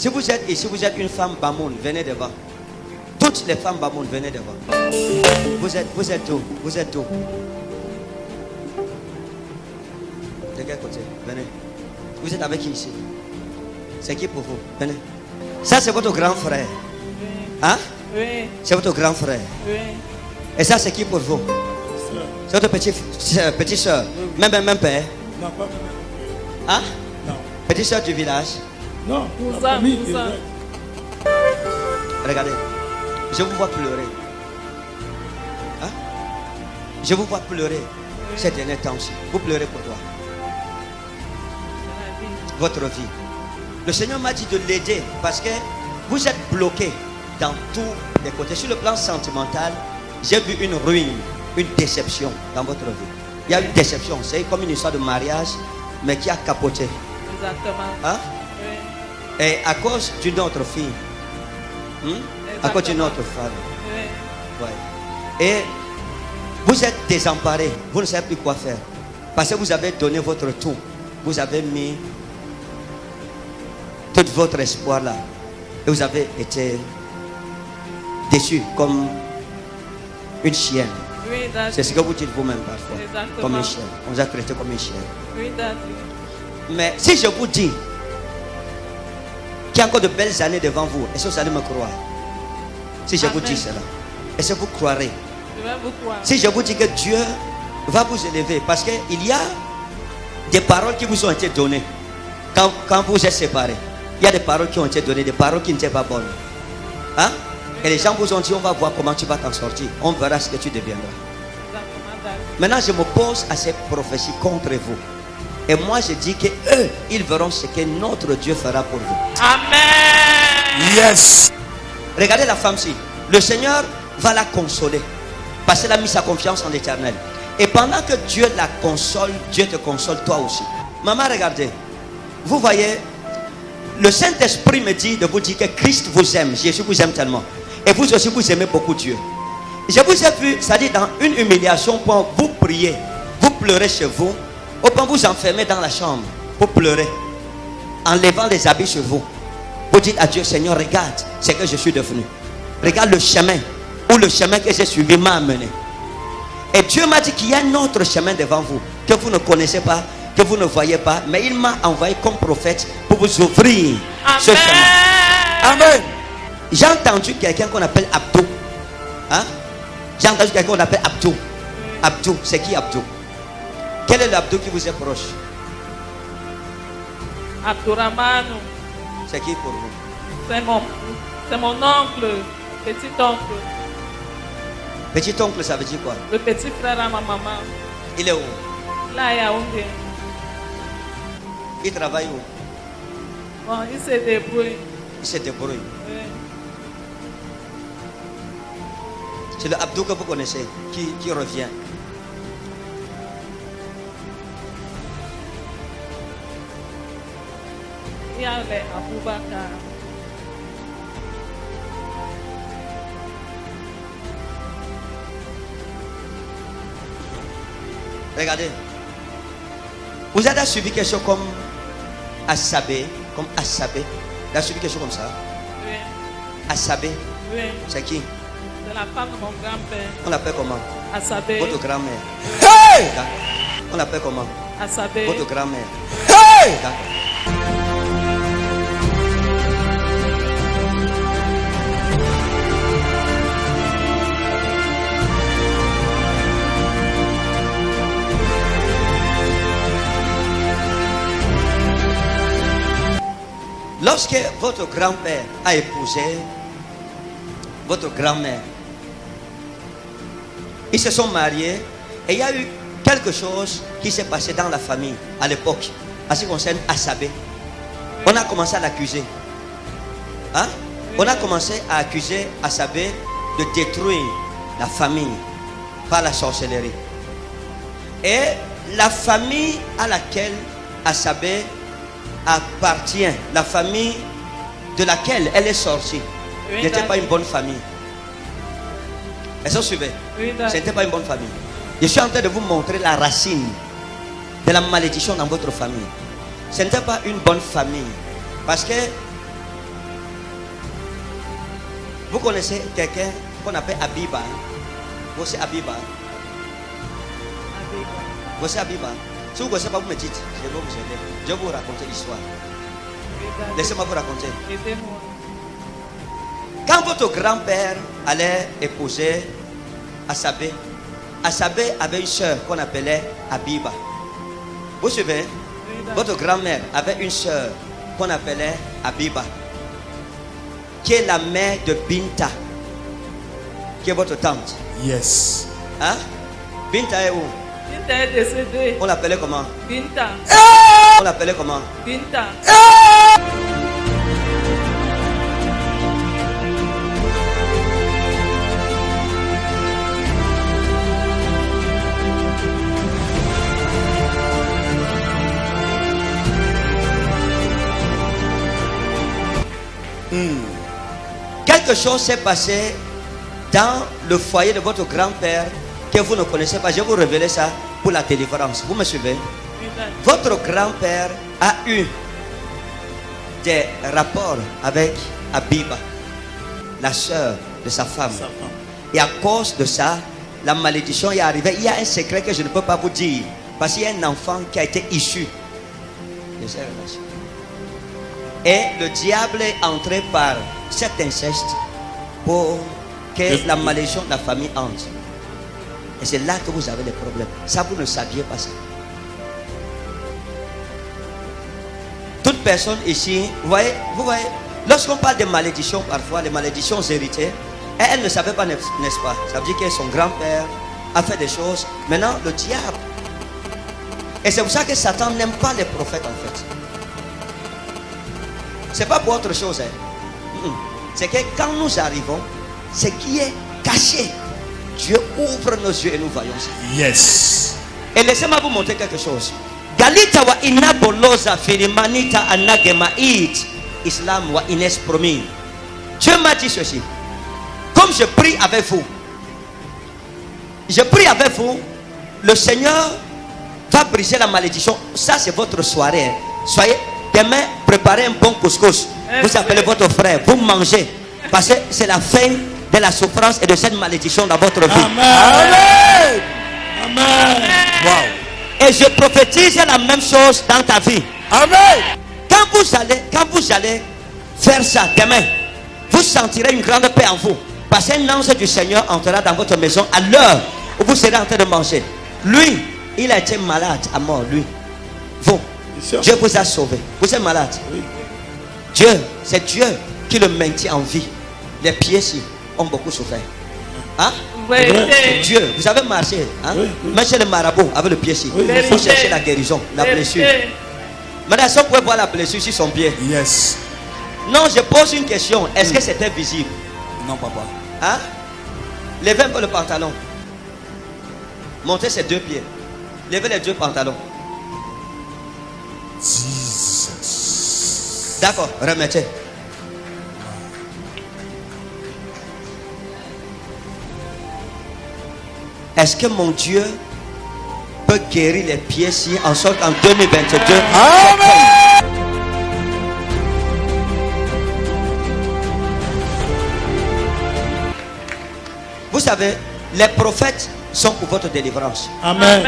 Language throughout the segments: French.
Si vous êtes ici, vous êtes une femme Bamoun, venez devant. Toutes les femmes Bamoun, venez devant. Vous êtes où? Vous êtes où? De quel côté? Venez. Vous êtes avec qui ici? C'est qui pour vous? Venez. Ça, c'est votre grand frère. Oui. Hein? Oui. C'est votre grand frère. Oui. Et ça, c'est qui pour vous? C'est votre petite soeur. Même père. Non, pas même. Hein? Non. Petite soeur du village. Non, Cousin, cousin. Regardez. Je vous vois pleurer. Hein? Je vous vois pleurer ces derniers temps-ci. Vous pleurez pour toi. Votre vie. Le Seigneur m'a dit de l'aider parce que vous êtes bloqué dans tous les côtés. Sur le plan sentimental, j'ai vu une ruine, une déception dans votre vie. Il y a une déception. C'est comme une histoire de mariage, mais qui a capoté. Exactement. Hein? Oui. Et à cause d'une autre fille. À cause d'une autre femme. Oui. Ouais. Et vous êtes désemparé. Vous ne savez plus quoi faire. Parce que vous avez donné votre tout. Vous avez mis tout votre espoir là. Et vous avez été déçu comme une chienne. Oui, Daddy. C'est ce que vous dites vous-même parfois. Exactement. Comme une chienne. On vous a traité comme une chienne. Oui, Daddy. Mais si je vous dis qu'il y a encore de belles années devant vous, est-ce que vous allez me croire? Si je vous dis cela, est-ce que vous croirez? Je vais vous croire. Si je vous dis que Dieu va vous élever, parce qu'il y a des paroles qui vous ont été données quand vous êtes séparés. Il y a des paroles qui ont été données, des paroles qui n'étaient pas bonnes. Hein? Et les gens vous ont dit, on va voir comment tu vas t'en sortir. On verra ce que tu deviendras. Exactement, Daddy. Maintenant, je m'oppose à ces prophéties contre vous. Et moi, je dis que eux, ils verront ce que notre Dieu fera pour vous. Amen. Yes. Regardez la femme-ci. Le Seigneur va la consoler. Parce qu'elle a mis sa confiance en l'Éternel. Et pendant que Dieu la console, Dieu te console toi aussi. Maman, regardez. Vous voyez, le Saint-Esprit me dit de vous dire que Christ vous aime. Jésus vous aime tellement. Et vous aussi, vous aimez beaucoup Dieu. Je vous ai vu, c'est-à-dire dans une humiliation, pour vous prier. Vous pleurez chez vous. Au point vous enfermer dans la chambre. Vous pleurez. En levant les habits sur vous. Vous dites à Dieu, Seigneur, regarde ce que je suis devenu. Regarde le chemin. Où le chemin que j'ai suivi m'a amené. Et Dieu m'a dit qu'il y a un autre chemin devant vous. Que vous ne connaissez pas. Que vous ne voyez pas. Mais il m'a envoyé comme prophète pour vous ouvrir ce chemin. Amen. J'ai entendu quelqu'un qu'on appelle Abdou. Hein? J'ai entendu quelqu'un qu'on appelle Abdou. Abdou, c'est qui Abdou? Quel est l'Abdou qui vous est proche? Abdourahmane. C'est qui pour vous? C'est mon oncle. Petit oncle. Petit oncle, ça veut dire quoi? Le petit frère à ma maman. Il est où? Là, à Yaoundé. Il travaille où? Bon, il se débrouille. Il se débrouille. Oui. C'est le Abdou que vous connaissez qui revient. Il y a les Aboubakar. Regardez. Vous avez suivi quelque chose comme Assabé. Comme Assabé. Vous avez suivi quelque chose comme ça? Oui. Assabé. Oui. C'est qui? C'est la femme de mon grand-père. On l'appelle comment? Asabé. Votre grand-mère. Hey. D'accord. On l'appelle comment? Asabé. Votre grand-mère. Hey. D'accord. Lorsque votre grand-père a épousé votre grand-mère, ils se sont mariés et il y a eu quelque chose qui s'est passé dans la famille à l'époque, en ce qui concerne Assabé. On a commencé à l'accuser. Hein? On a commencé à accuser Assabé de détruire la famille par la sorcellerie. Et la famille à laquelle Assabé appartient, la famille de laquelle elle est sortie, Oui, n'était Daddy. pas une bonne famille. Est-ce que vous suivez? Oui, Ce Daddy. n'était pas une bonne famille. Je suis en train de vous montrer la racine de la malédiction dans votre famille. Ce n'était pas une bonne famille. Parce que Vous connaissez quelqu'un qu'on appelle Abiba? Vous connaissez Abiba? Vous connaissez Abiba? Si vous ne connaissez pas, vous me dites. Je vais vous aider. Je vais vous raconter l'histoire. Laissez-moi vous raconter. Quand votre grand-père allait épouser Asabé, Asabé avait une soeur qu'on appelait Abiba. Vous suivez? Votre grand-mère avait une soeur qu'on appelait Abiba, qui est la mère de Binta, qui est votre tante. Yes. Hein? Binta est où? Binta est décédée. On l'appelait comment? Binta. On l'appelait comment? Binta. Quelque chose s'est passé dans le foyer de votre grand-père que vous ne connaissez pas. Je vais vous révéler ça pour la délivrance. Vous me suivez? Votre grand-père a eu des rapports avec Abiba, la soeur de sa femme. Et à cause de ça, la malédiction est arrivée. Il y a un secret que je ne peux pas vous dire. Parce qu'il y a un enfant qui a été issu de ces relations. Et le diable est entré par cet inceste pour que la malédiction de la famille entre. Et c'est là que vous avez des problèmes. Ça, vous ne saviez pas ça. Toute personne ici, vous voyez, lorsqu'on parle de malédictions, parfois, les malédictions héritées, elle ne savait pas, n'est-ce pas? Ça veut dire que son grand-père a fait des choses. Maintenant, le diable. Et c'est pour ça que Satan n'aime pas les prophètes, en fait. C'est pas pour autre chose. Hein. C'est que quand nous arrivons, ce qui est caché, Dieu ouvre nos yeux et nous voyons ça. Yes. Et laissez-moi vous montrer quelque chose. Galita wa inaboloza filimanita anagema it Islam wa ines promis. Dieu m'a dit ceci. Comme je prie avec vous, le Seigneur va briser la malédiction. Ça, c'est votre soirée. Hein. Soyez demain, préparez un bon couscous. Vous appelez votre frère, vous mangez. Parce que c'est la fin de la souffrance et de cette malédiction dans votre vie. Amen. Amen. Wow. Et je prophétise la même chose dans ta vie. Amen. Quand vous allez faire ça demain, vous sentirez une grande paix en vous. Parce qu'un ange du Seigneur entrera dans votre maison à l'heure où vous serez en train de manger. Lui, il a été malade à mort, lui. Vous, Dieu vous a sauvé. Vous êtes malade. Oui. Dieu, c'est Dieu qui le maintient en vie. Les pieds-ci ont beaucoup souffert. Hein? Oui. Dieu, vous avez marché. Hein? Oui, oui. Mais chez le marabout avec le pied-ci. Oui, Vous cherchez la guérison, la blessure. Maintenant, si on pouvait voir la blessure sur son pied. Yes. Non, je pose une question. Est-ce que c'était visible? Non, papa. Hein? Levez un peu le pantalon. Montez ses deux pieds. Levez les deux pantalons. Jesus. D'accord, remettez. Est-ce que mon Dieu peut guérir les pieds si en sorte qu'en 2022 Amen. Vous savez, les prophètes sont pour votre délivrance. Amen.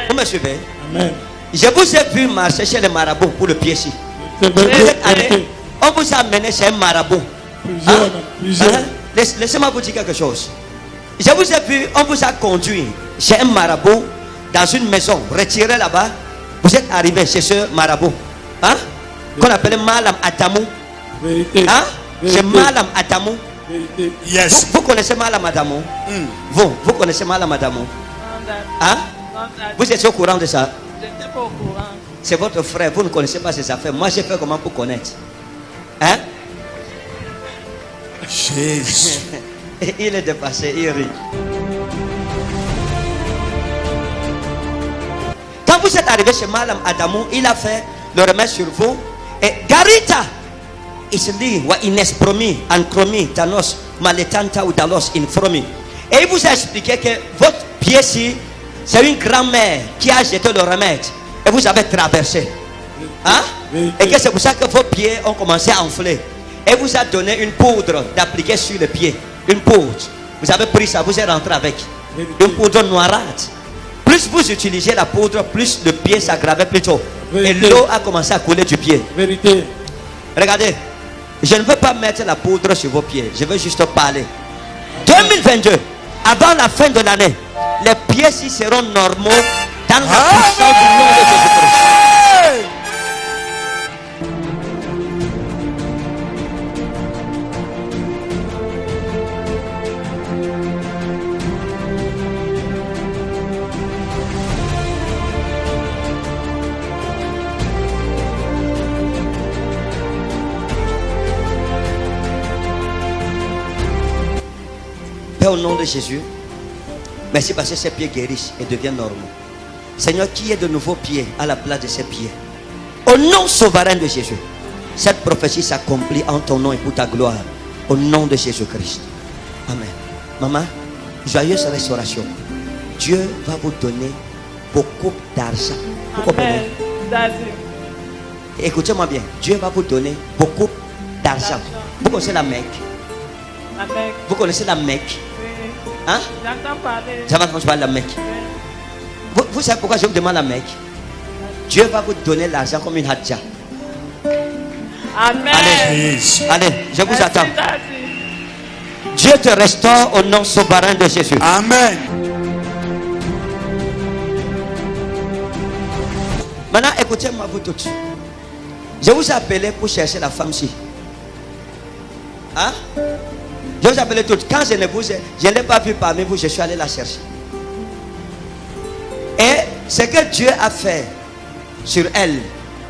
Vous me suivez? Amen. Je vous ai vu marcher chez les marabouts pour le pied-ci. C'est Vous vérité, êtes allé, vérité. on vous a amené chez un marabout. Plusieurs, plusieurs. Laissez-moi vous dire quelque chose. Je vous ai vu, on vous a conduit chez un marabout dans une maison, retiré là-bas. Vous êtes arrivé chez ce marabout. Hein? Qu'on appelle Malam Adamou. Vérité. Hein? Vérité. C'est Malam Adamou. Vérité. Yes. Vous connaissez Malam Adamou? Vous connaissez Malam Adamou? Hein? Vous étiez au courant de ça? Je n'étais pas au courant. C'est votre frère, vous ne connaissez pas ses affaires. Moi, j'ai fait comment pour connaître? Hein? Jésus. Et il est dépassé, il rit. Quand vous êtes arrivé chez Malam Adamou, il a fait le remède sur vous. Et Garita, il se dit, wa inespromi, ancromi, tanos, maletanta ou dalos infromi. Et il vous a expliqué que votre pied-ci, c'est une grand-mère qui a jeté le remède. Et vous avez traversé. Hein? Et que c'est pour ça que vos pieds ont commencé à enfler. et vous a donné une poudre d'appliquer sur le pied. Une poudre. Vous avez pris ça, vous êtes rentré avec. Une poudre noirâtre. Plus vous utilisez la poudre, plus le pied s'aggravait plutôt. Et l'eau a commencé à couler du pied. Vérité. Regardez, je ne veux pas mettre la poudre sur vos pieds. Je veux juste parler. 2022, avant la fin de l'année, les pieds ci seront normaux dans la puissance du nom de Jésus-Christ. Père, au nom de Jésus, merci parce que ces pieds guérissent et deviennent normaux. Seigneur, qui est de nouveaux pieds à la place de ces pieds? Au nom souverain de Jésus, cette prophétie s'accomplit en ton nom et pour ta gloire. Au nom de Jésus-Christ. Amen. Maman, joyeuse restauration. Dieu va vous donner beaucoup d'argent. Vous comprenez? Écoutez-moi bien. Dieu va vous donner beaucoup d'argent. Vous connaissez la Mecque? La Mecque. Vous connaissez la Mecque? Oui. Hein? J'entends parler. Ça va quand je parle de la Mecque. Oui. Vous savez pourquoi je vous demande la Mecque? Dieu va vous donner l'argent comme une hadja. Amen. Allez, allez, je vous Merci, attends. Daddy. Dieu te restaure au nom souverain de Jésus. Amen. Maintenant, écoutez-moi vous toutes. Je vous ai appelé pour chercher la femme-ci. Hein? Je vous ai appelé toutes. Quand je ne l'ai pas vue parmi vous, je suis allé la chercher. Et ce que Dieu a fait sur elle,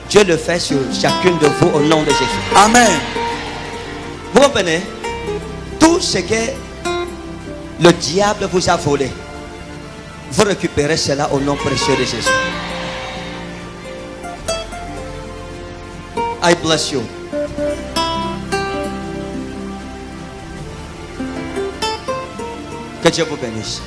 Dieu le fait sur chacune de vous au nom de Jésus. Amen. Vous comprenez? Tout ce que le diable vous a volé, vous récupérez cela au nom précieux de Jésus. I bless you. Que Dieu vous bénisse.